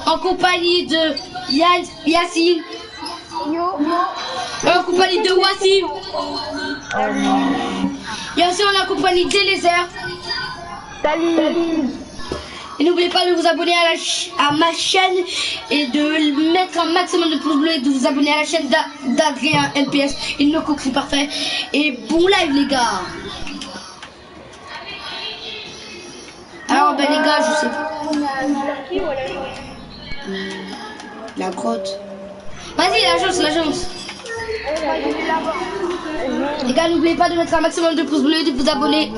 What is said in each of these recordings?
en compagnie de Yacine. En compagnie de Wassim. Et aussi on est en compagnie d'Elezer. Salut. Et n'oubliez pas de vous abonner à ma chaîne et de mettre un maximum de pouces bleus et de vous abonner à la chaîne d'Adrien NPS et nos coquilles parfait. Et bon live les gars. Alors ben les gars, je sais pas. La grotte. Vas-y l'agence. Les gars, n'oubliez pas de mettre un maximum de pouces bleus et de vous abonner.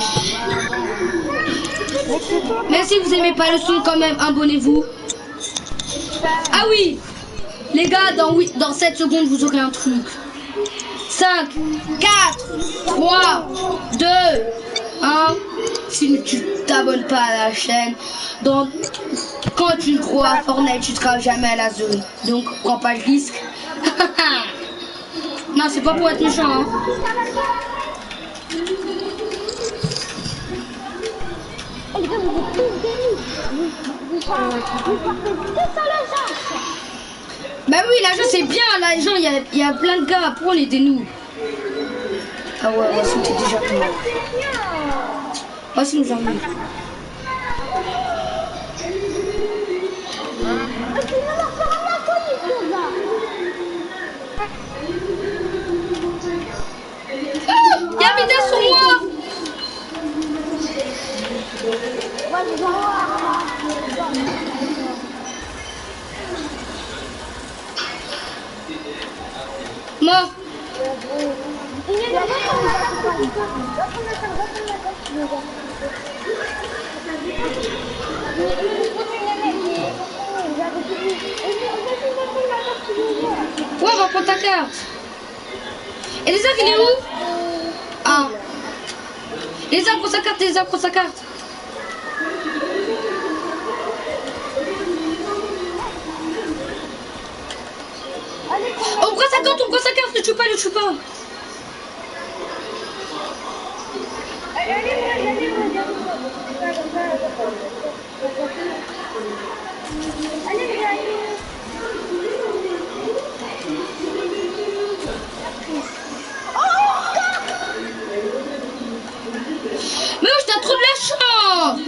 Même si vous aimez pas le son quand même, abonnez-vous. Ah oui, les gars, dans 7 secondes, vous aurez un truc. 5, 4, 3, 2, 1. Si tu t'abonnes pas à la chaîne, donc quand tu crois à Fortnite, tu seras jamais à la zone. Donc, prends pas le risque. Non, c'est pas pour être méchant, hein. Bah oui, l'agent c'est bien, l'agent, il y a plein de gars, pour les nous. Ah ouais, Wassim t'es déjà mort. Wassim nous a mis. Il y a un vidéo sur moi. Mort. Ouais, on va prendre ta carte. Et les arbres, il est où? Ah. Les arbres, prends sa carte, On prend sa carte, ne tue pas. Mais oh, t'as trop de la chance.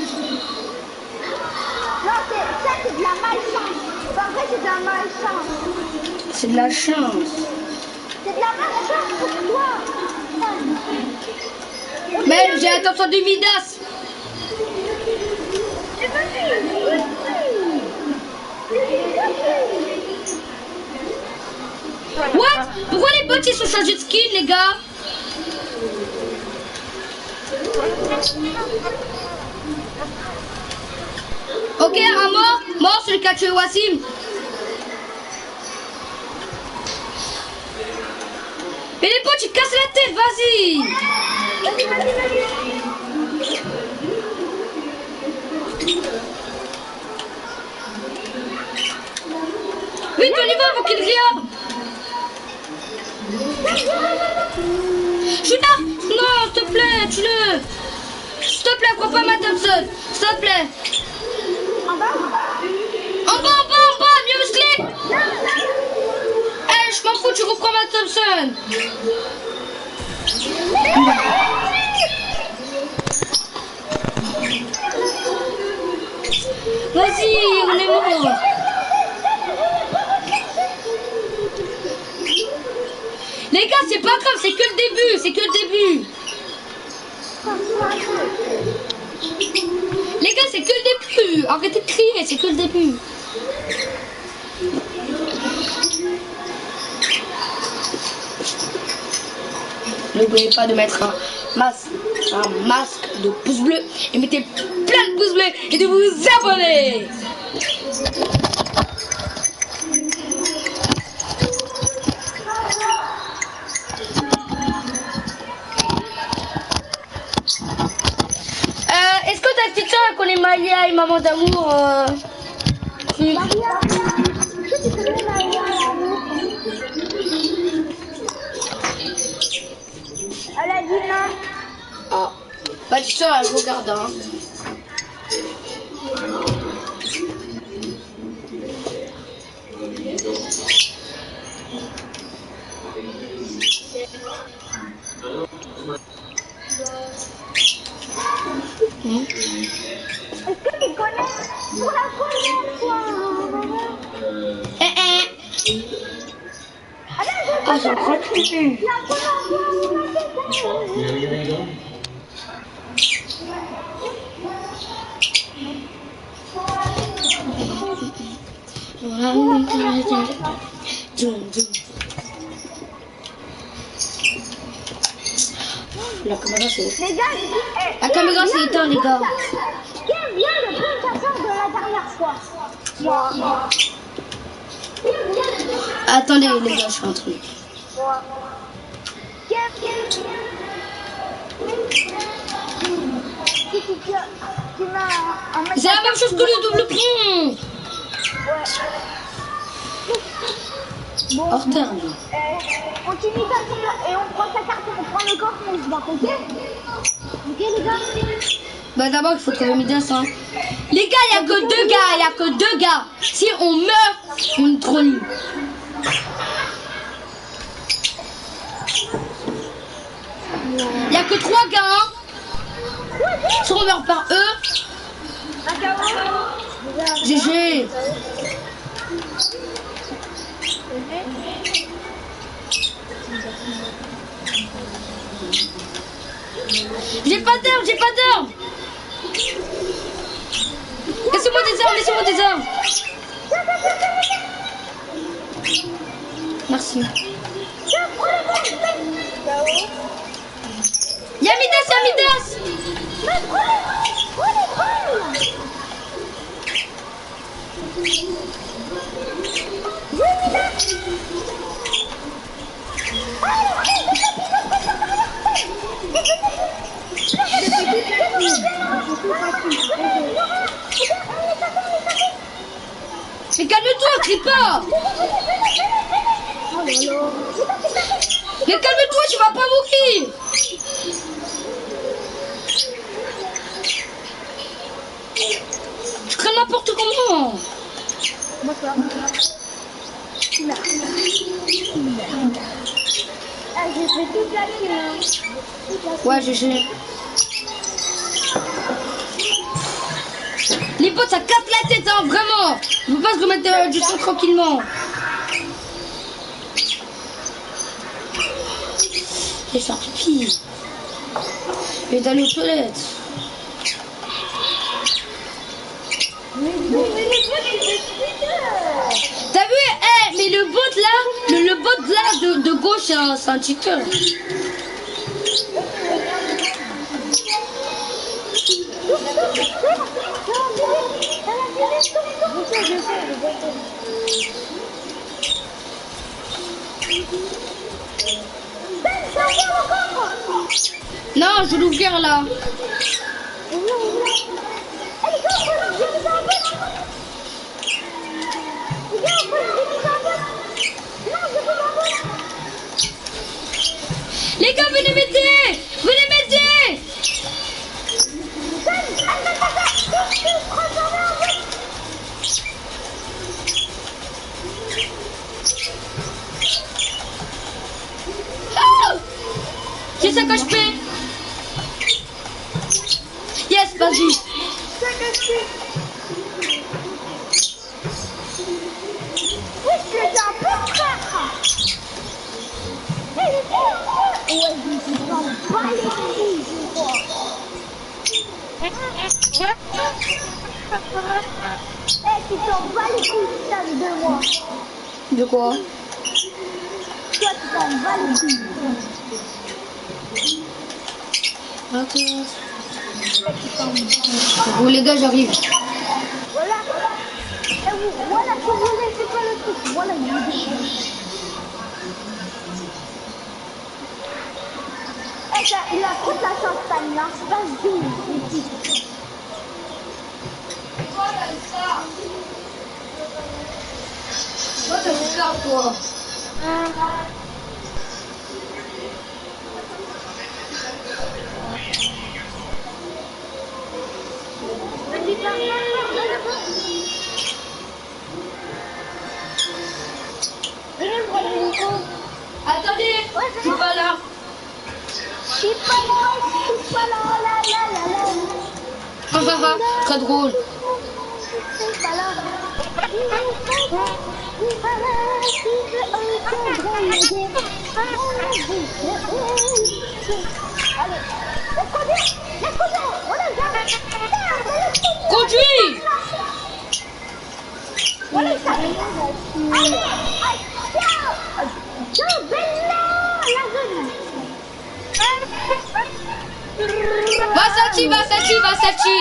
Non, ça c'est de la malchance. En vrai, c'est de la malchance. C'est de la chance. C'est de la malchance pour toi. Mais j'ai l'intention du Midas. What? Pourquoi les bots ils sont changés de skin les gars? Ok, un mort celui qui a tué Wassim. Mais les potes ils cassent la tête, vas-y. Vite, on y va avant qu'il vienne. Je suis là. Non, s'il te plaît, tue-le. S'il te plaît, prends pas ma Thompson. S'il te plaît. En bas, mieux musclé. Eh, je m'en fous, tu reprends ma Thompson. Vas-y, on est mort. Les gars, c'est pas grave, c'est que le début, Les gars, c'est que le début. Arrêtez de crier, c'est que le début. N'oubliez pas de mettre un masque de pouce bleu et mettez plein de pouces bleus et de vous abonner. Est-ce que ta petite soeur connaît Malia et Maman d'amour Maria, tu connais Maria? Elle a dit non. Ah, bah tu soeur elle regarde hein. Ah, j'en crois plus. La caméra c'est... Les gars, La caméra c'est éteint, les gars. Qui aime bien le prédateur de la dernière fois? Moi. Attendez, les gars, je fais un truc. Moi. Qui aime Si tu mets un mec... C'est la même chose que le double pont. Ouais. Bon, Hors terme. on t'imite et on prend sa carte, on prend le coffre, on se bat, ok? Ok les gars? Bah d'abord il faut trouver Midas hein. Les gars, il y a que deux gars, Si on meurt, on est trop nul. Il y a que 3 gars hein. Si on meurt par eux. GG. J'ai pas d'armes. Laissez-moi des armes. Merci. Y'a Midas. Mais calme-toi, crie pas. Mais calme-toi, tu vas pas mourir. Tu crains n'importe comment. J'ai fait toute la team. Ouais, GG. Les potes, ça casse la tête, hein, vraiment. Je veux pas se remettre du sang tranquillement. J'ai fait un pipi. Et d'aller aux toilettes. T'as vu, mais le bot là, de gauche, c'est un cheater. Non, je vais l'ouvrir là. Les gars, venez m'aider. J'ai 5 HP. Yes, vas-y. Tu t'en bats les couilles, putain, de moi. De quoi? Toi, tu t'en bats les couilles. Bon les gars, j'arrive. Voilà. Voilà, si vous voulez, c'est pas le truc. Voilà, il y a des choses. Il a trop de la chance, Tania. C'est pas du tout. Toi, t'as fait ça, toi. Attendez, je suis pas là. Je suis pas là, la. Très drôle. Je suis pas là. Conduis. Va Sachi.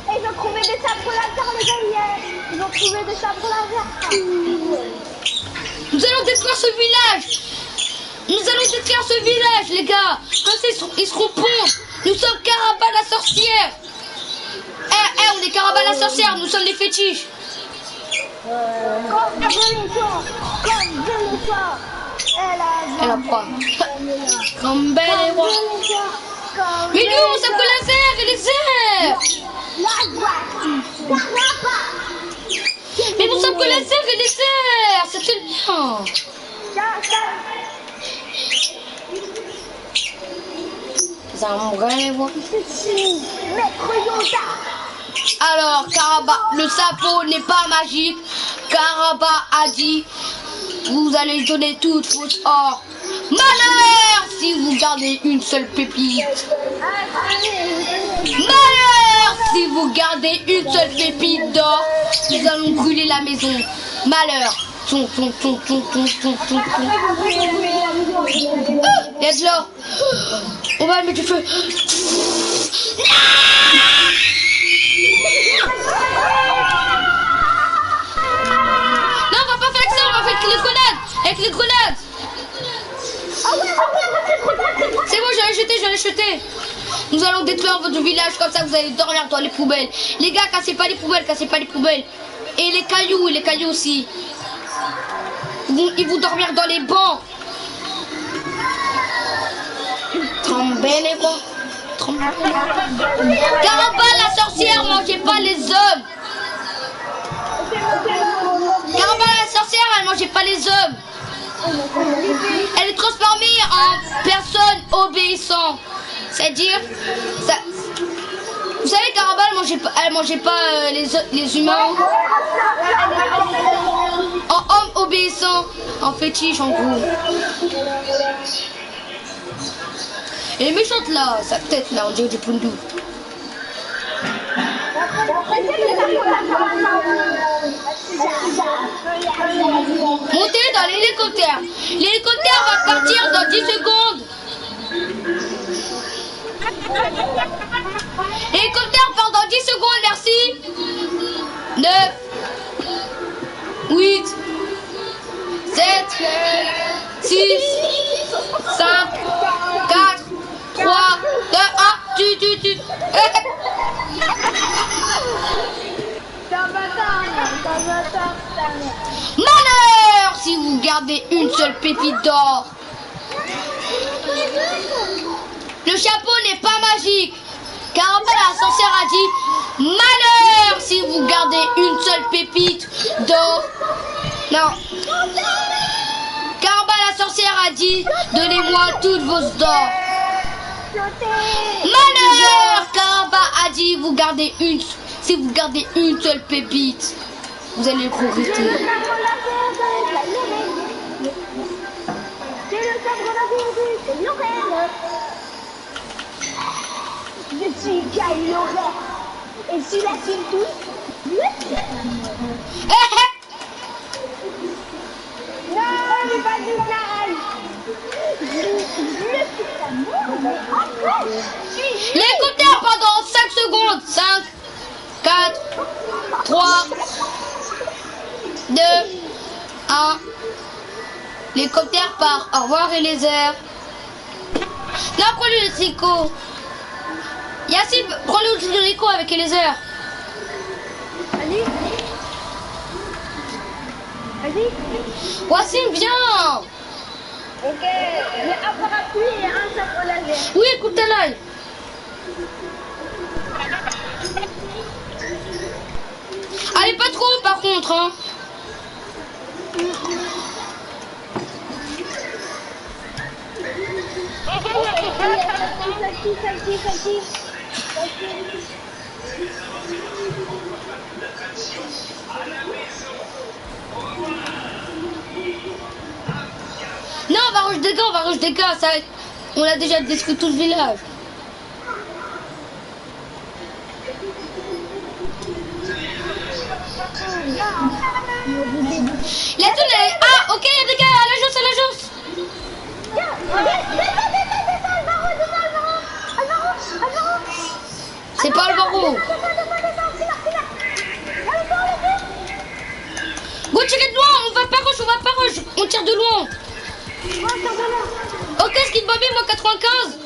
Ils ont trouvé des sabres laser, les gars. Ils ont trouvé des sabres laser. Nous allons détruire ce village. Les gars. Comme ça, ils seront pondre. Nous sommes Caraba la sorcière. On est Caraba la sorcière. Nous sommes des fétiches. Comme elle a pas. Comme belle et roi. Mais nous, on s'appelle les airs. Mais nous sommes que les airs. C'était bien. Alors, Caraba, le sapot n'est pas magique. Caraba a dit, vous allez donner toute votre or. Malheur si vous gardez une seule pépite. Malheur si vous gardez une seule pépite d'or. Nous allons brûler la maison. Malheur. Il y a de l'or. On va mettre du feu. Non, on va pas faire ça, on va faire avec les grenades. Avec les grenades. C'est bon, j'en ai jeté. Nous allons détruire votre village, comme ça vous allez dormir dans les poubelles. Les gars, cassez pas les poubelles. Et les cailloux aussi. Ils vont dormir dans les bancs. Trembez quoi. Caraba la sorcière, mangez pas les hommes. Caraba la sorcière, elle mangeait pas les hommes. Elle est transformée en personne obéissante. C'est-à-dire, vous savez, Caraba, elle mangeait pas les humains. En homme obéissant, en fétiche en gros. Elle est méchante là, sa tête là, on dirait du Pundou. Montez dans l'hélicoptère. L'hélicoptère va partir dans 10 secondes. L'hélicoptère part dans 10 secondes, merci. 9, 8, 7, 6, 5, 4, 3, 2, 1, tu. Malheur si vous gardez une seule pépite d'or. Le chapeau n'est pas magique. Caraba la sorcière a dit malheur si vous gardez une seule pépite d'or. Non. Caraba la sorcière a dit donnez-moi toutes vos d'or. Malheur, Caraba a dit si vous gardez une seule pépite, vous allez progresser. Je suis Kylo Ren. Et si la team tous, non, mais pas du mal. L'écouteur pendant 5 secondes. 5, 4, 3, 2, 1. L'hélicoptère part. Au revoir et les airs. Non, prends-lui le tricot. Yassine, prends-lui le tricot avec les airs. Vas-y. Wassim, viens. Ok, mais un parapluie et un sabre laser. Oui, écoute l'œil. montre, hein. Non, on va rush des gars, on va rush des gars. Ça, on a déjà détruit tout le village. La zone est... Ah, ok, il y a des gars à l'agence, C'est pas le barreau. Go, tirez de loin, on va pas rush, on tire de loin. Ok, skin Bambi, moi 95.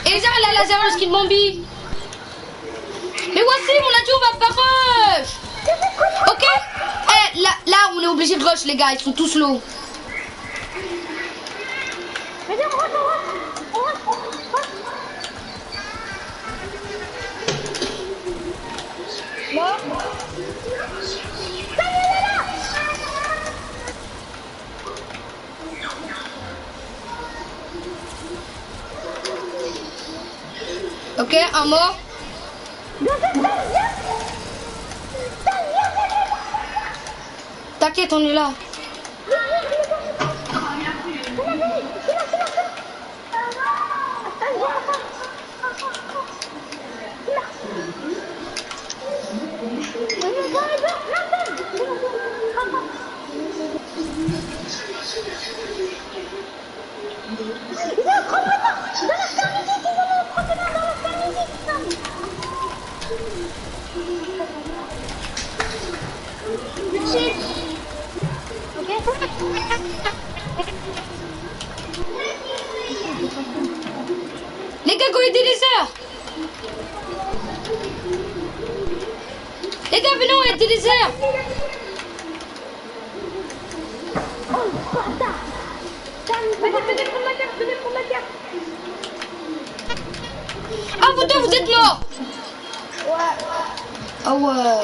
Et Zara, elle a laser, le skin Bambi. Mais voici, on a dit on va pas rush. Ok. Eh, là, on est obligé de rush, les gars, ils sont tous low. Ok, un mort. T'inquiète, on est là. Les gars, go aider les heures. Les gars, venez, on aider les heures. Ah, vous deux, vous êtes morts. Ah ouais.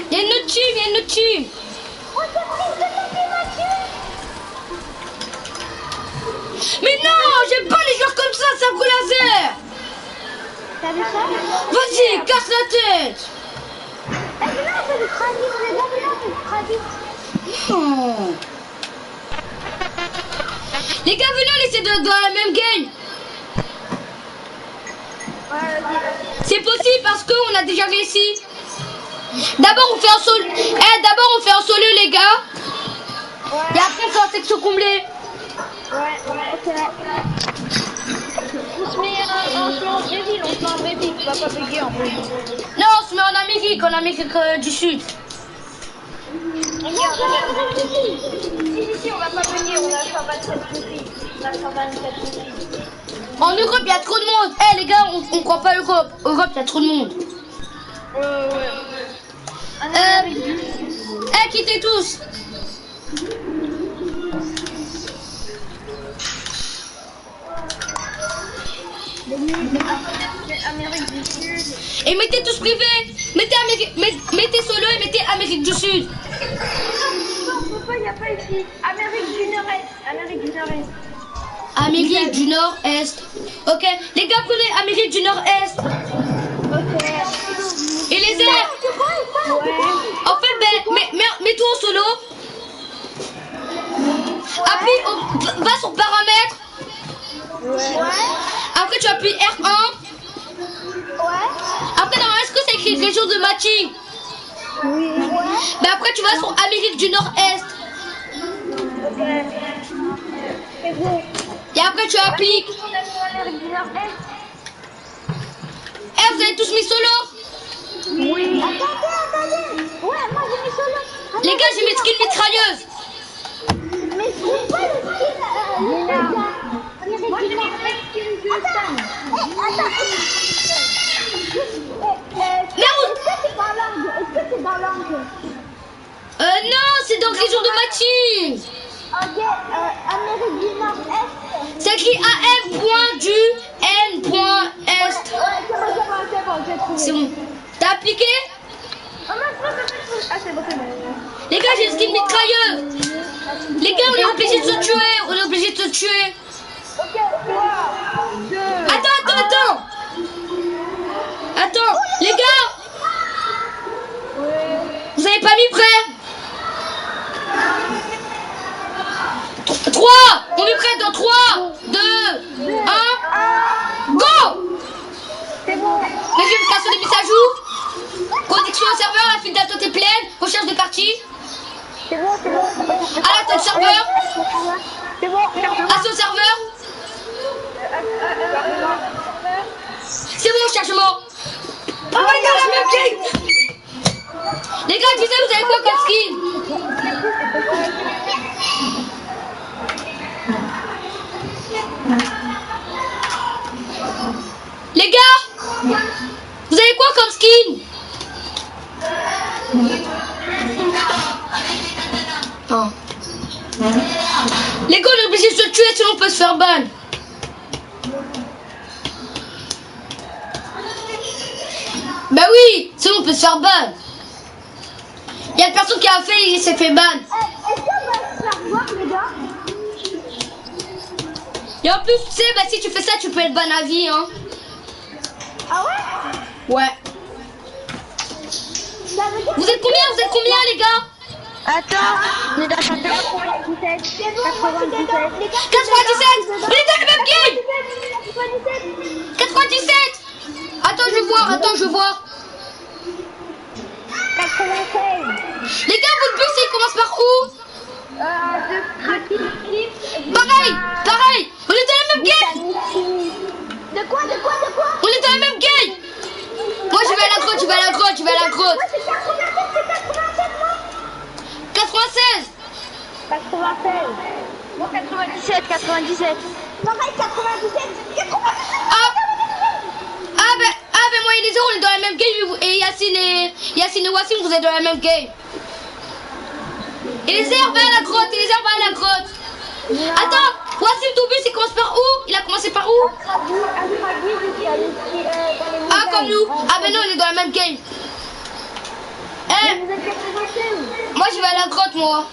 Il y a une autre team, Mais non, j'aime pas les joueurs comme ça coup laser. T'as vu ça? Vas-y, casse la tête. Oh. Les gars, venez, on essaie de dans la même game. C'est possible parce qu'on a déjà réussi. D'abord on fait un solo. D'abord on fait un solo les gars. Et après on fait en section comblée. Ok. On se met en Brésil, on va pas bugger en Brésil. Non, on se met en Amérique du Sud. Ici on va pas bugger, on a 127 soucis. On a 127 soucis. En Europe il y a trop de monde. Les gars, on croit pas Europe. Europe il y a trop de monde. Ouais. Quittez tous. Amérique du Sud. Et mettez tous privés. Mettez solo et mettez Amérique du Sud. Non, il n'y a pas ici. Amérique du Nord-Est. Amérique du Nord-Est. Ok, les gars, prenez Amérique du Nord-Est. Ok. Et les airs. Ouais. En fait, mets-toi en solo. Appuie, va sur paramètres. Ouais. Après, tu appuies R1. Ouais. Après, dans est-ce que c'est écrit quelque chose de matching? Oui. Ouais. Mais après, tu vas sur Amérique du Nord-Est. Ok. C'est bon. Et après, tu appliques. Amérique du Nord-Est. Vous avez tous mis solo? Oui. Attendez. Ouais, moi j'ai mis solo. Les gars, j'ai mis skin mitrailleuse. Mais je trouve pas le skin. Moi j'ai mis skin de Stan. Merde. Est-ce que c'est dans l'angle? Non, c'est c'est dans région de ma team. Ok, Amérique du Nord-Est. C'est écrit AM.du N.est. Ouais, c'est bon, j'ai trouvé. C'est bon. T'as appliqué? Ah, c'est bon, c'est bon. Les gars, j'ai une skin mitrailleuse. Les gars, on est obligé de se tuer. On est obligé de se tuer. Ok, 3, 2. Attends. Attends, les gars. Vous avez pas mis prêt? 3. On est prêt dans 3, 2, 1. Go. C'est bon. Vérification des messages où? Connexion au serveur, la file d'attente est pleine. Recherche de partie. C'est bon. À la tête serveur. C'est bon, Accès au serveur. C'est bon, chargement. Oh my god, la même game. Les gars, disais, vous avez quoi comme skin? Les gars, vous avez quoi comme skin? Oh. Les gars, on est obligé de se tuer sinon on peut se faire ban. Bah oui, sinon on peut se faire ban. Il y a personne qui a fait, il s'est fait ban. Est-ce qu'on va se faire voir, les gars? Et en plus, tu sais, bah si tu fais ça, tu peux être ban à vie, hein. Ah ouais? Ouais. Vous êtes combien, les gars? Attends, on est dans 97. 97. On est dans le même game. 97. Attends, je vois. 96. Les gars, votre bus, il commence par où? Pareil. On est dans la même game. De quoi? On est dans la même game. Moi, je vais à la grotte, Moi, c'est 96. 96. Moi, 97. Pareil, 97. Ah ben moi et les autres, on est dans la même game. Et Yacine et Wassim, vous êtes dans la même game. Et les herbes à la grotte. Attends, Wassim, ton bus, il commence par où? Il a commencé par où? Ah, comme nous. Ah ben non, on est dans la même game. Moi, je vais à la grotte, moi.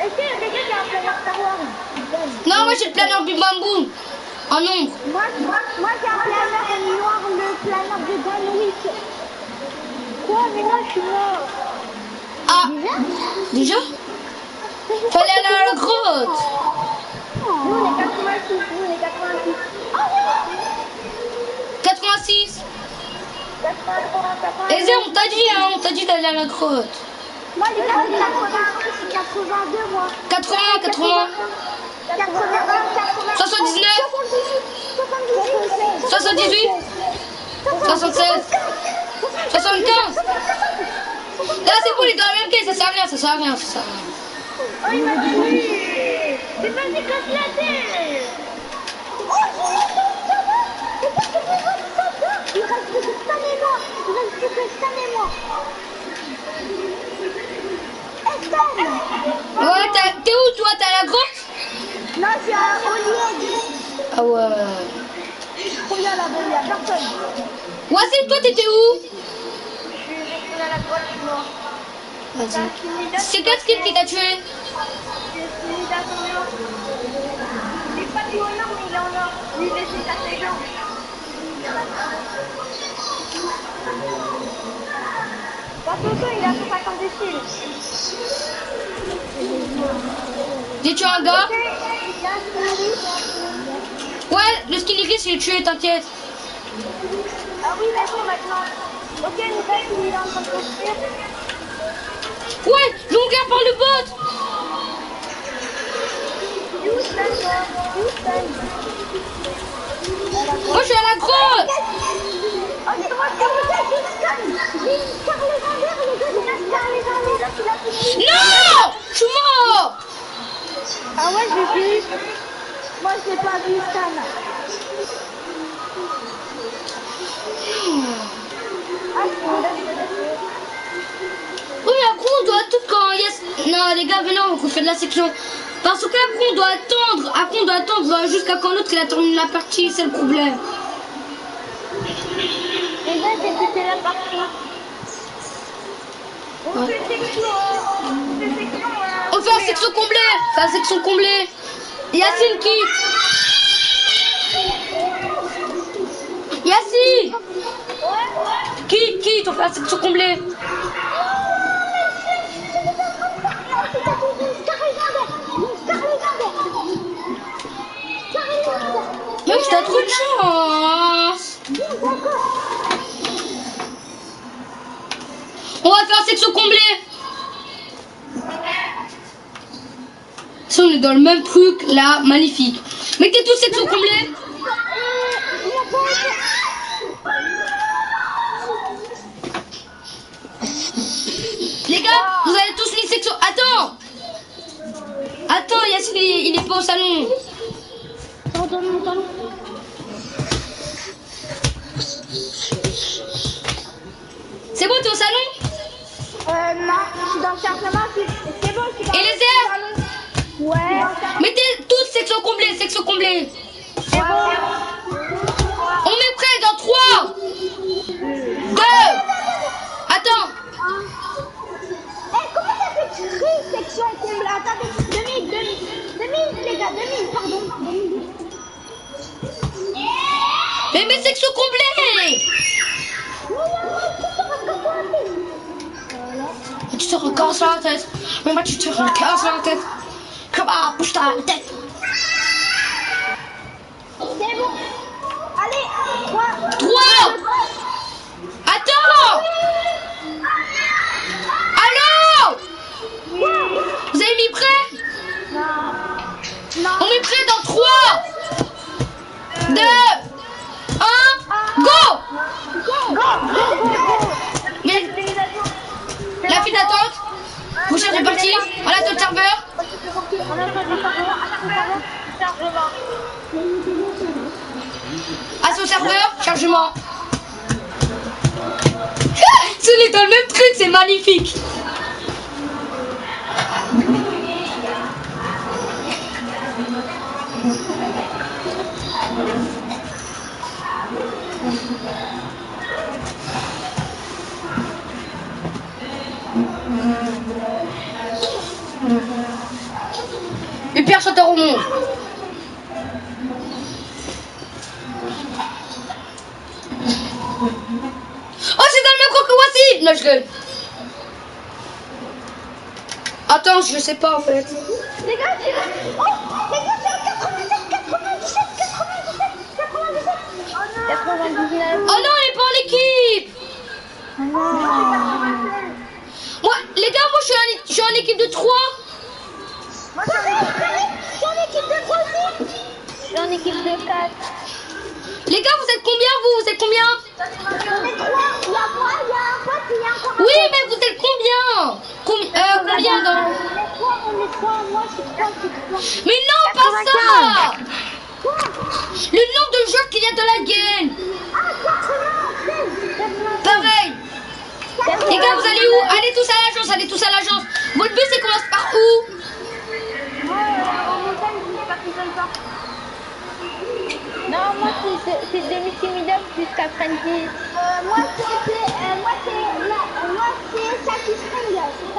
Est-ce qu'il y a quelqu'un qui a un planeur Star Wars? Non, moi, j'ai le planeur Bim Bam Boom. En ombre. Moi j'ai un planeur noir, le planeur de John Wick. Quoi? Mais non, je suis mort. Ah, déjà? Fallait aller à la grotte. Nous, on est 86. Oh, oui! 86. 83. Les herbes, on t'a dit d'aller à la grotte. Moi, les 82, moi. 80. 81, 79. 78. 76. 75. Là, c'est bon, il est dans la même case, ça sert à rien. Oh, il m'a tué. C'est pas des casse la tête. Oh, il reste plus que Stan et moi. Ouais, t'es où, toi? T'es à la grotte? Non, je suis à Olivier. Ah ouais. Trop bien là-bas, il y a personne. Wassim, toi, t'étais où? Je suis à la grotte, moi. Vas-y. C'est quel skin qui t'a tué? Il est pas tout en or, mais il est en or. Lui, c'est sa séquence. Toto, il a 150 de style. J'ai tué un gars. Ouais, le skin gris, je l'ai tué, t'inquiète. Ah oui, d'accord, maintenant. Ok, nous il est en train de construire. Ouais, je regarde par le bot. Moi, je suis à la grotte. Oh, c'est moi, j'ai une Star légendaire, les gars, j'ai une Star légendaire, tu l'as fini. Non, je suis mort. Ah ouais, j'ai vu. Moi, je n'ai pas vu Star. Ah, c'est les gars, venez, on refait de la section. Parce qu'après, on doit attendre. Après, on doit attendre jusqu'à quand l'autre il a terminé la partie, c'est le problème. Les gars, c'est la partie. On fait section. On fait la section comblée. La section comblée. Yacine quitte. Yacine. Quitte, on fait la section comblée. Mec, t'as trop de chance. On va faire section comblée. Si on est dans le même truc, là, magnifique. Mettez tous section comblée. Les gars, vous avez tous mis section. Attends, Yacine, il est pas au salon. C'est bon, t'es au salon? Non, je suis dans le chargement. C'est bon, je suis dans Et les airs? Ouais. Mettez tous section comblée. C'est bon. On met prêt dans 3, 2. Attends. Comment ça fait section comblée? Attendez, 2 minutes, les gars, 2 minutes, pardon. Mais section comblée. Tu te recasses la tête. Mais moi, tu te recasses la tête. Comment? Bouge ta tête. C'est bon. Allez, 3. Attends. Allô? Vous avez mis prêt? Non. On met prêt dans 3, 2, 1, go! Mais la file d'attente, vous cherchez parti, on attend le serveur. À son serveur, chargement. Si on est dans le même truc, c'est magnifique. Hyper chanteur au monde. Oh, c'est dans le même coin que voici. Non, je gueule. Attends, je sais pas en fait. Les gars, c'est... Oh, les gars, c'est 97. Oh non, on est pas en équipe. Moi, les gars, moi je suis en équipe de 3. Moi, je suis en équipe de 3 aussi. Je suis en équipe de 4. Les gars, vous êtes combien vous êtes combien? On est 3. Il y a moi, il y a un pote, il y a encore un Oui, pote. mais vous êtes combien? Combien dans... On est 3, moi je suis 3. Mais non, pas ça. Le nombre de joueurs qu'il y a dans la game. Pareil. Les gars, vous allez où? Allez tous à l'agence, Votre but, c'est qu'on passe par où? Non, moi c'est demi-timidum jusqu'à Frenzy. Moi c'est Saki Spring. C'est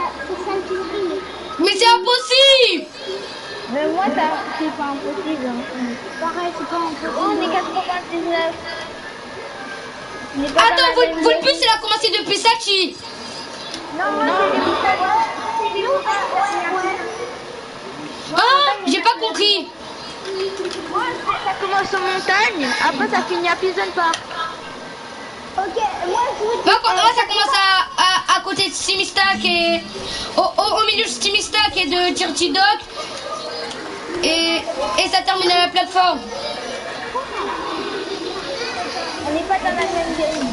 Saki Spring. Mais c'est impossible. Mais moi c'est pas impossible. Pareil, c'est pas impossible. On est 99. Attends, votre but, c'est la commencer depuis Sachi. Non, c'est les Ah, j'ai pas compris. Moi, ça commence en montagne, après ça finit à Prison Park. Ok, moi je vous dis... Moi, ça commence à côté de Stimistack et... Au milieu de Stimistack et de Dirty Dog. Et ça termine à la plateforme. On n'est pas dans la même game.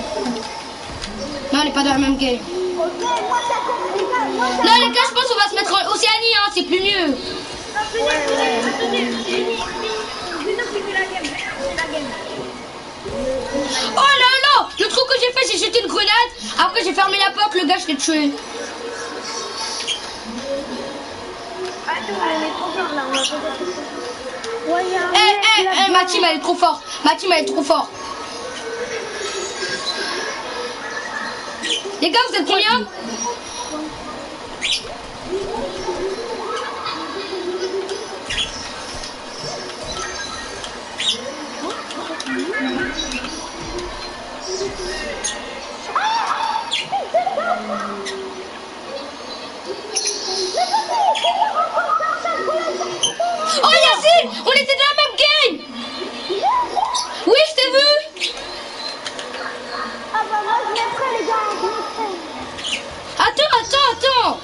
Non, on n'est pas dans la même game. Ok, moi ça commence... Non, les gars, je pense qu'on va se mettre en Océanie, hein, c'est plus mieux. Oh là là, le truc que j'ai fait, j'ai jeté une grenade. Après, j'ai fermé la porte, le gars, je l'ai tué. Ma team elle est trop forte. Ma team elle est trop forte. Les gars, vous êtes combien? Oh Yacine, on était dans la même game. Oui, je t'ai vu. Ah bah moi je mettrai les gars, je mettrai. Attends.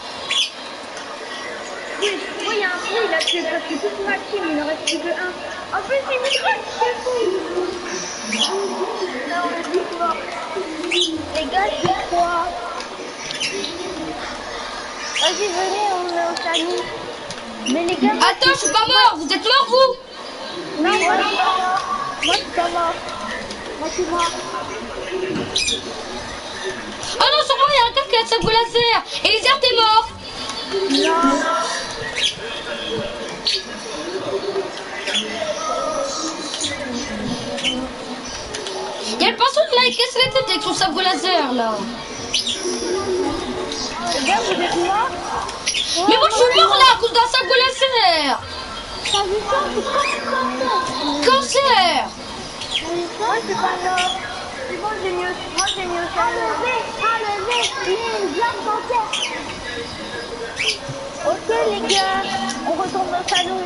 Oui, il y a un trou, il a tué presque toute ma team, il ne reste plus que un. En plus, il me dit c'est fou. Non, on est plus fort. Les gars, je crois. Vas-y, venez, on est au salut. Mais les gars... Attends, je suis pas mort. Vous êtes mort, vous? Non, moi, je suis pas mort. Moi, je suis pas mort. Moi, je suis mort. Oh non, sur moi, il y a un gars qui a de sabre laser. Eliezer, t'es mort. Non. Il y a le pinceau là, il casse la tête avec son sabre laser, là. Les gars, vous êtes morts? Mais moi, je suis mort, là, à cause d'un sabre laser. T'as vu ça? C'est Cancer. moi, je suis pas mort. C'est bon, j'ai mieux. Moi, j'ai mieux. Enlevez, il est bien cancer. Ok, les gars, on retourne au salon.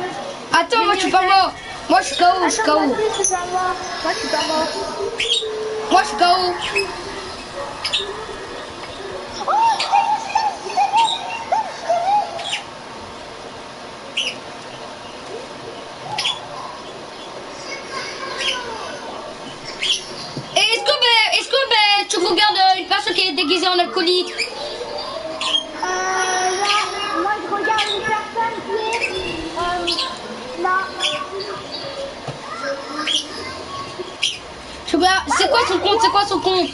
Attends, moi, je suis pas mort. Moi, je suis KO, je suis KO. Moi, je suis pas mort. Moi, je suis pas mort. Moi, je suis KO. Est-ce que tu regardes une personne qui est déguisée en alcoolique? Là, moi, je regarde une personne qui est... là. C'est quoi son compte?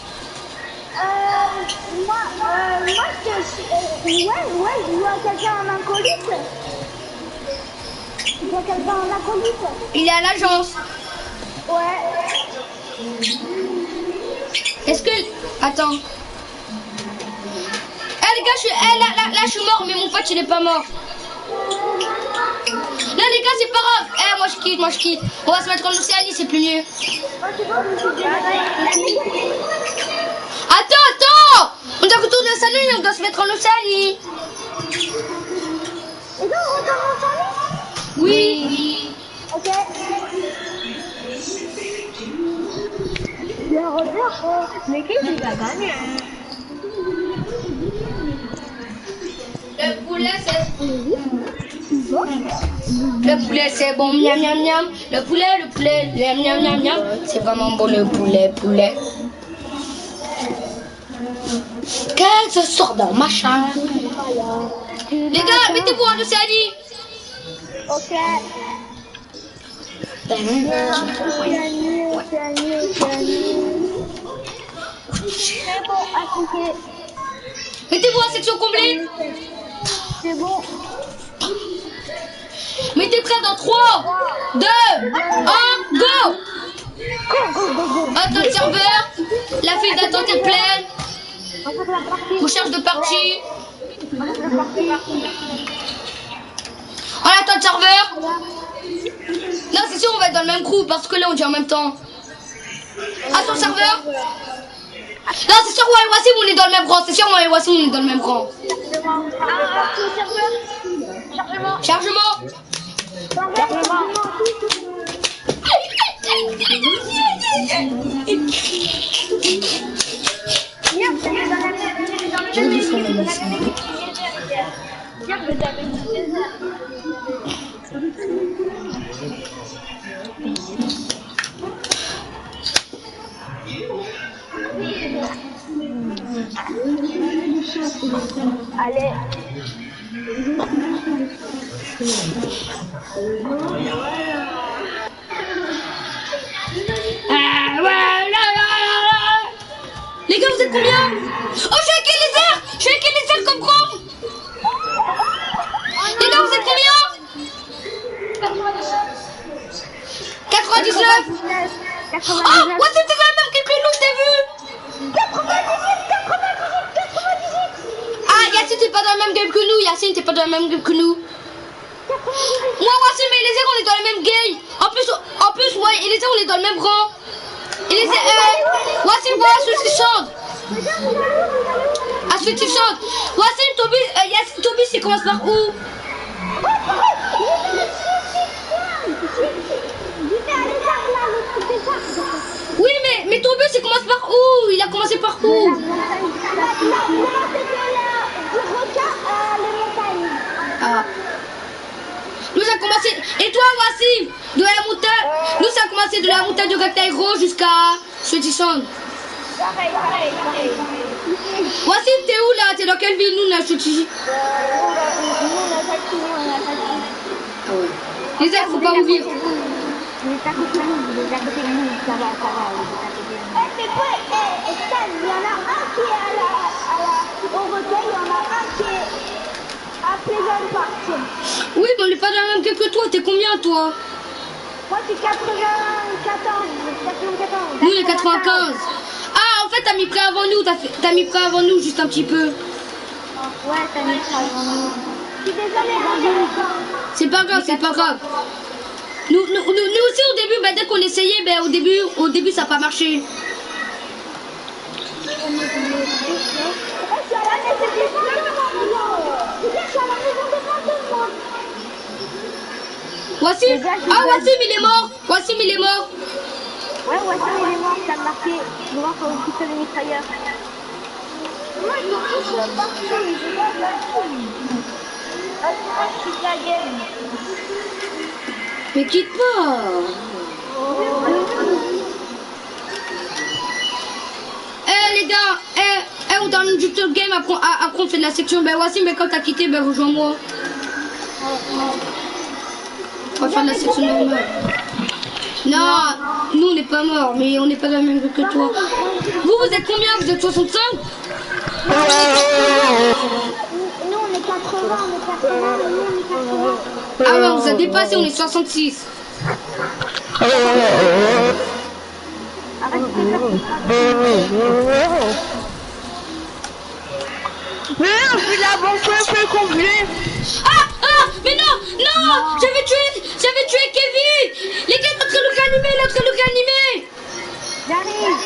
Moi, je vois quelqu'un en acolyte. Je vois quelqu'un en acolyte. Il est à l'agence. Ouais. Est-ce que... Attends. Les gars, là, je suis mort, mais mon pote, il est pas mort. Là, les gars, c'est pas grave. Moi, je quitte. On va se mettre en Océanie, c'est plus mieux. Attends. On doit retourner au salon, on doit se mettre en Océanie. Et donc, on retourne au salon? Oui. Ok. Bien revenir, mais qui va gagner? Le poulet, c'est bon, miam, miam, miam. Le poulet, miam, miam, miam, miam. C'est vraiment bon, le poulet. Qu'elle se sort d'un machin. Les gars, mettez-vous en Océanie. Ok. C'est bon, appliqué. Mettez-vous en section complète. C'est bon. Mettez prêt dans 3, 2, 1, go. Attends le serveur. La file d'attente est pleine. Recherche de partie. On attend le serveur. Non, c'est sûr, on va être dans le même crew parce que là, on dit en même temps. Attends le serveur. Non, c'est sûr, moi et Wassim, on est dans le même rang. C'est sûr, moi et Wassim, on est dans le même rang. Chargement. Allez. Les gars, vous êtes combien? Oh, je suis avec les airs. Comme con. Les gars, vous êtes combien? 99. Oh, ouais, c'était la même que nous, je t'ai vu. 98. Ah, Yacine, t'es pas dans le même game que nous. Yacine, t'es pas dans le même game que nous. Moi, Wassim et Eliezer, on est dans le même game. En plus, moi et Eliezer, on est dans le même rang. Eliezer, Wassim, voilà ce qui chante. Ah, ce qui chante. Wassim, Toby, Yacine, Toby, c'est commence par où? Oui, mais Toby, c'est commence par où? Il a commencé par où? Ah. Nous ça a commencé. Et toi, Wassim, de la montagne. Nous ça a commencé de la montagne de Gataïro jusqu'à Sweaty-Sound. Pareil. Wassim, t'es où là? T'es dans quelle ville nous, là, Sweaty? Ah ouais. Les airs, faut pas ouvrir. Il est à côté de nous, ça va, il est à côté de nous. Il y en a un qui est au recueil, il y en a un qui est à Pleasant Park. Oui, mais on n'est pas dans la même queue que toi. T'es combien, toi? Moi, je suis 94. Nous, on est 95. Ah, en fait, t'as mis près avant nous. T'as mis près avant nous, juste un petit peu. Ouais, t'as mis près avant nous. Je suis désolée, C'est pas grave, c'est pas grave. Nous aussi, au début, dès qu'on essayait, au début, ça n'a pas marché. Wassim, Wassim, il est mort. Wassim, il est mort. Ouais, Wassim, il est mort, ça a marqué. Je vois qu'on pousse le mitrailleur. Moi, je me pousse partout, je vois partout. Je quitte la game. Mais quitte pas. Les gars, on termine juste le game, après on fait de la section. Wassim, quand t'as quitté, rejoins-moi. On va faire de la section normale. Non, nous on n'est pas morts, mais on n'est pas dans la même groupe que toi. Vous êtes combien? Vous êtes 65? Nous on est 80, nous on est 80. Ah ouais, on vous a dépassé, on est 66. Arrête de mais non, je suis là, bon, fait complet. Mais non, j'avais tué Kevin. Les gars, notre look animé. J'arrive.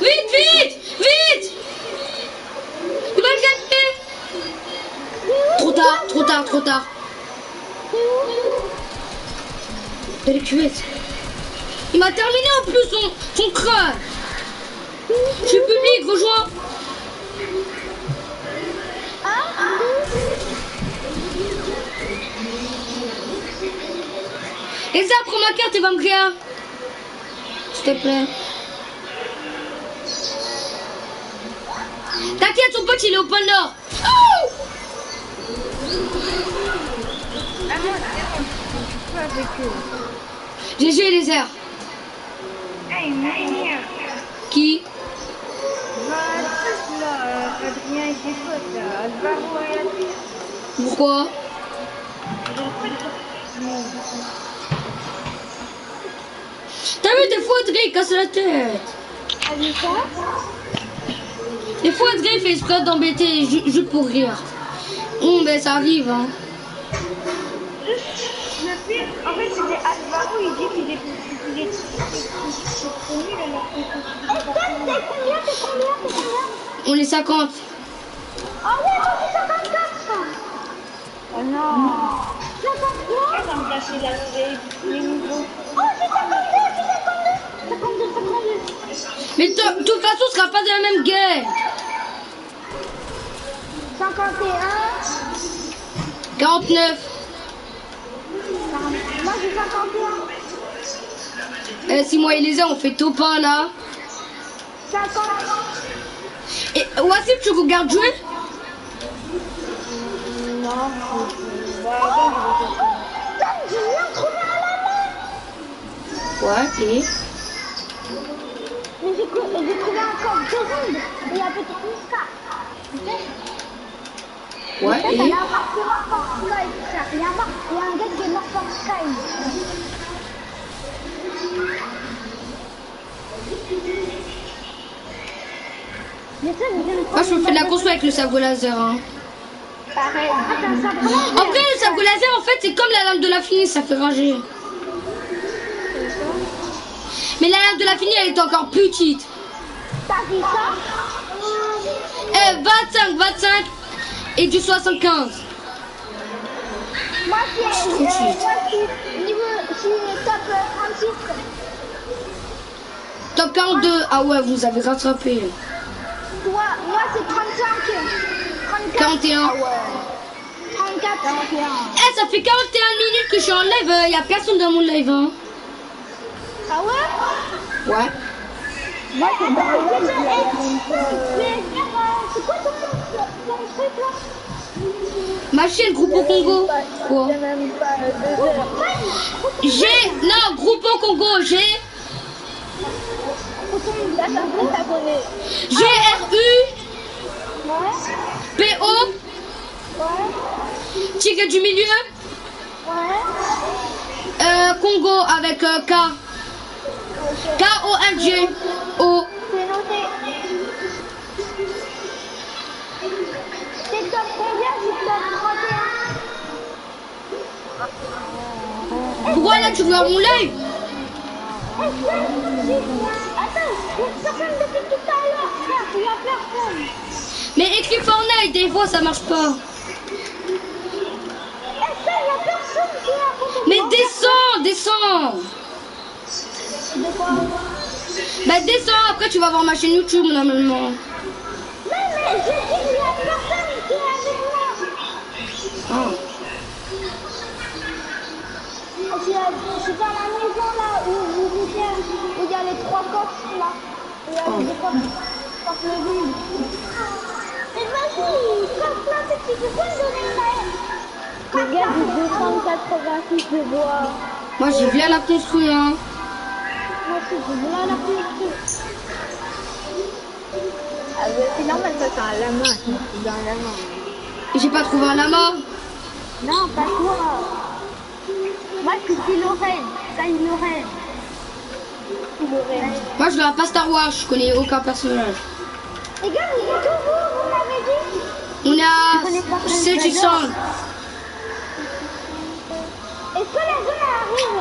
Vite. Il va le gagner. Trop tard. Elle est cuite. Il m'a terminé en plus son crâne. Je suis public, rejoins. Et ça, prends ma carte et va me créer. S'il te plaît. T'inquiète, son pote il est au pôle Nord. Oh GG les airs. Qui? Pourquoi? T'as vu des fois Adrien il casse la tête. Des fois Adrien il fait exprès d'embêter juste pour rire. Ben ça arrive hein. Le pire, en fait c'était Alvaro, il dit qu'il est connu le combien? On est 50. Ah ouais, moi c'est 54. Oh non. 54. Ça me cache les niveaux. Oh j'ai 52. Mais de toute façon on sera pas dans la même guerre. 51. 49. Moi j'ai 51. Si moi et les uns on fait top 1 là. 50. Et Wassim tu regardes jouer? Non. J'ai rien trouvé à la main. Ouais, et Mais j'ai trouvé encore 2 ondes. Et il y a peut-être une carte. Ouais, Il y et... a un mort qui est mort par Sky. Il y a un gars qui est mort par Sky. Moi, je me fais de la construction avec le sabre laser. Hein. Pareil. Ah, t'as un sabre laser. Après, le sabre laser, en fait, c'est comme la lame de l'infini, ça fait rager. Mais la lame de l'infini, elle est encore plus petite. T'as dit ça? 25 et du 75. Moi, si top 36. Top 42. Ah ouais, vous avez rattrapé. Toi, moi, c'est 35. 34. 41. Ah ouais. 34, 41. Eh, ça fait 41 minutes que je suis en live. Il n'y a personne dans mon live. Hein. Ah ouais? Ouais. Moi, c'est pas c'est quoi ton truc là? Ma chaîne Groupe au Congo. Quoi? J'ai... Non, Groupe au Congo. J'ai... GRU PO Tigre du milieu Congo avec K KONGO. C'est noté. C'est top combien? C'est top 31. Pourquoi là tu regardes mon live? Attends, personne depuis tout à l'heure, frère, il y a personne. Mais écris Fortnite, des fois ça marche pas. Il y a personne qui est à côté de Mais moi. descends. De quoi? Bah descends, après tu vas voir ma chaîne YouTube normalement. Mais j'ai dit, il y a personne qui est avec moi. Oh. Je suis dans la maison là où il y a les 3 coques là. Il y a des coques le vide. Mais vas-y, coque là, c'est que tu peux me donner une gars du 286 de bois. Moi j'ai bien la construire. Hein. Moi aussi, j'ai bien la construire. Ah, c'est normal, ça, c'est un lama. C'est dans un lama. J'ai pas trouvé un lama. Non, pas toi. Moi, je suis Kylo Ren. Kylo Ren. Moi je regarde pas Star Wars, je connais aucun personnage. Les gars, vous êtes où, vous m'avez dit? On a 7 Sang. Est-ce que la zone arrive?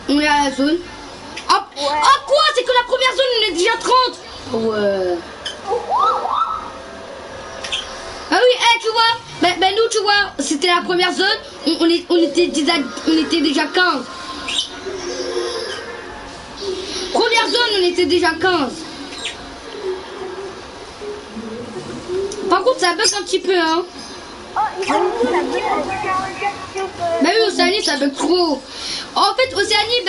On est à la zone. Hop. Ouais. Oh quoi? C'est que la première zone, on est déjà 30. Ouais. Ah oui, tu vois, ben nous, tu vois, c'était la première zone, on était déjà 15. Première zone, on était déjà 15. Par contre, ça bug un petit peu, hein. Oh, il faut Ben oui, Océanie, ça bug trop. En fait, Océanie,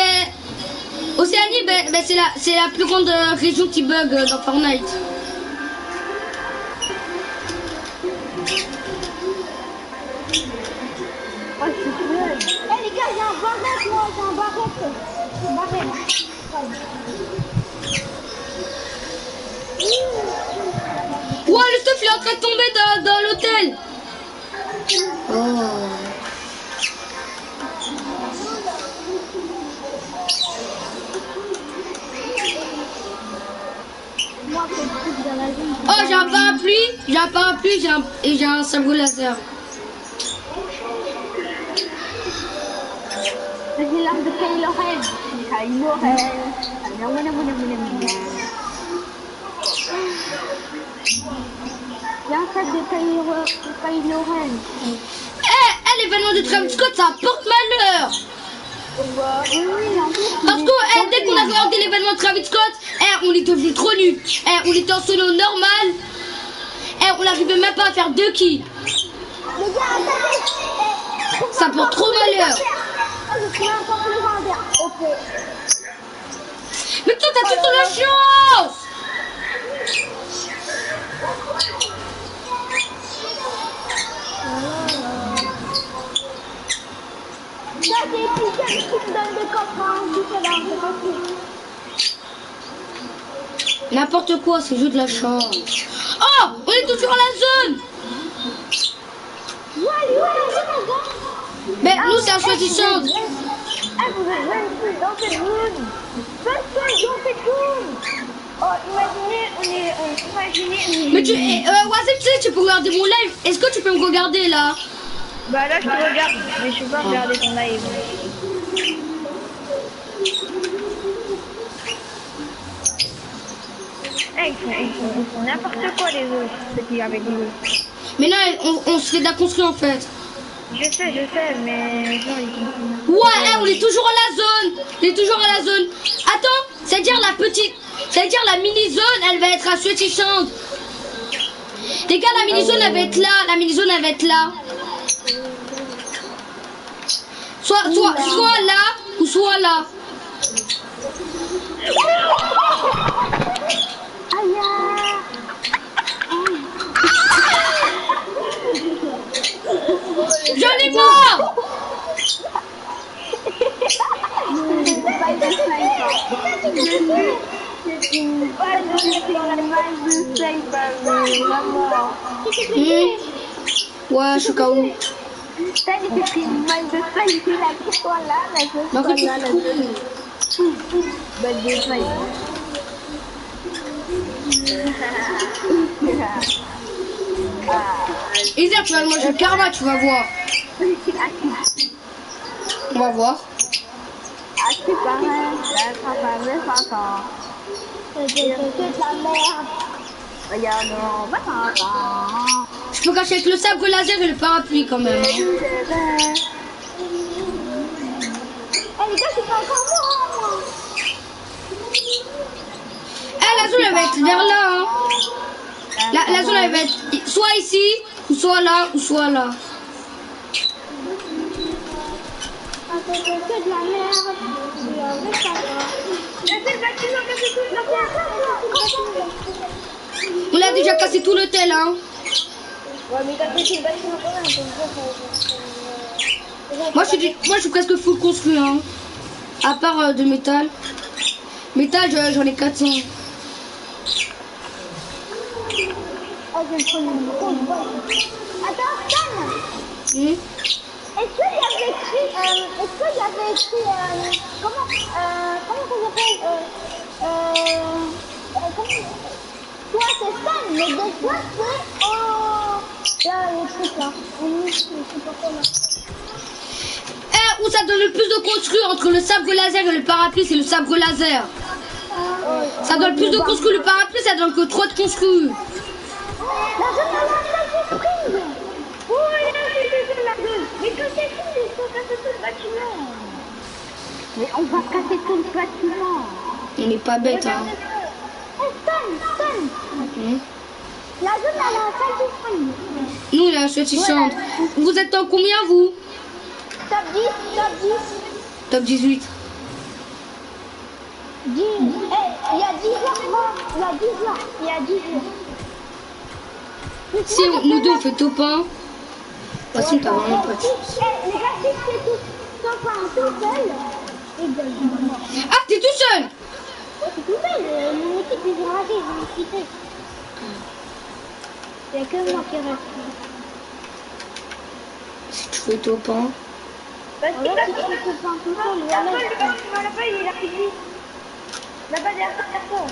c'est la plus grande région qui bug dans Fortnite. Oh, je suis cruelle. Eh les gars, j'ai un barrette, moi, j'ai un barrette. Ouais, le stuff, il est en train de tomber dans l'hôtel. Oh. Oh, j'ai un parapluie, et j'ai un sabre laser. Vas-y, l'arme de Kylo Ren. Kylo Ren. Il y a un sac de Kylo Ren. L'événement de Travis Scott, ça porte malheur. Parce que dès qu'on a regardé l'événement de Travis Scott, on est devenu trop nuls. On était en solo normal. On n'arrivait même pas à faire 2 kills. Les gars, attendez. Ça porte trop malheur. Je suis encore légendaire. Ok. Mais toi, t'as toute la chance. Ça, c'est Piquet qui me donne des coffres, hein. Différents, c'est facile. N'importe quoi, c'est juste de la chance. Oh, on est toujours à la zone. Mais nous, c'est un soi-disant. Ah, vous êtes 26 dans cette zone. 25 dans cette zone. Oh, imaginez, Mais tu, Wazem, tu sais, tu peux regarder mon live. Est-ce que tu peux me regarder là? Bah là je te regarde, mais je peux pas regarder ton live. Ils font n'importe quoi les autres, ceux qui avec nous. Mais là, on se fait de la construire en fait. Je sais, mais genre ils font... Ouais, on est toujours à la zone. On est toujours à la zone. Attends, c'est-à-dire la petite, c'est-à-dire la mini-zone, elle va être à Sweaty-Chand. Les gars, la mini-zone, elle va être là. La mini-zone, elle va être là. Soit là, ou soit là. J'en ai mort. Ouais, je suis KO. Non, que tu Isa, tu vas manger le karma, tu vas voir. On va voir. Je peux cacher avec le sabre laser et le parapluie quand même. Eh les gars, c'est pas encore moi. Eh, la zone elle va être vers là. Hein. La zone elle va être soit ici, ou soit là, ou soit là. C'est de la merde. On a déjà cassé tout l'hôtel, hein. Ouais, mais t'as cassé le bâtiment quand même. Moi je suis presque full construit, hein. À part de métal. Métal, j'en ai 400. Oh, je vais prendre une grosse boîte. Attends, Stan. Est-ce qu'il y avait écrit, comment ça s'appelle, toi c'est Stan, mais des fois c'est, là, le truc là, je sais pas quoi là. Où ça donne le plus de construit entre le sabre laser et le parapluie, c'est le sabre laser. Ça donne plus de construit, le parapluie ça donne que 3 de construit. La zone à la surprise. Oh, là, c'est la zone. Mais cassez tout, il faut casser tout le bâtiment. Mais on va casser tout le bâtiment. On n'est pas bête, hein. Stan. La zone à la salle du spring. Nous, on est à Sweaty-Chand. Vous êtes en combien, vous? Top 10, top 10. Top 18. 10. Il y a 10 heures, moi. Il y a 10 heures. Il y a 10 heures. Si nous deux on fait top 1, de toute façon t'as vraiment pas de chance. Les gars, si c'est tout seul, Ah, t'es tout seul? c'est tout seul, mon équipe ils ont raté, ils ont quitté. Il n'y a que moi qui reste. Si tu fais top 1. Parce que là, si tu fais top 1 tout seul, voilà. Là-bas, il est là, là-bas, derrière personne.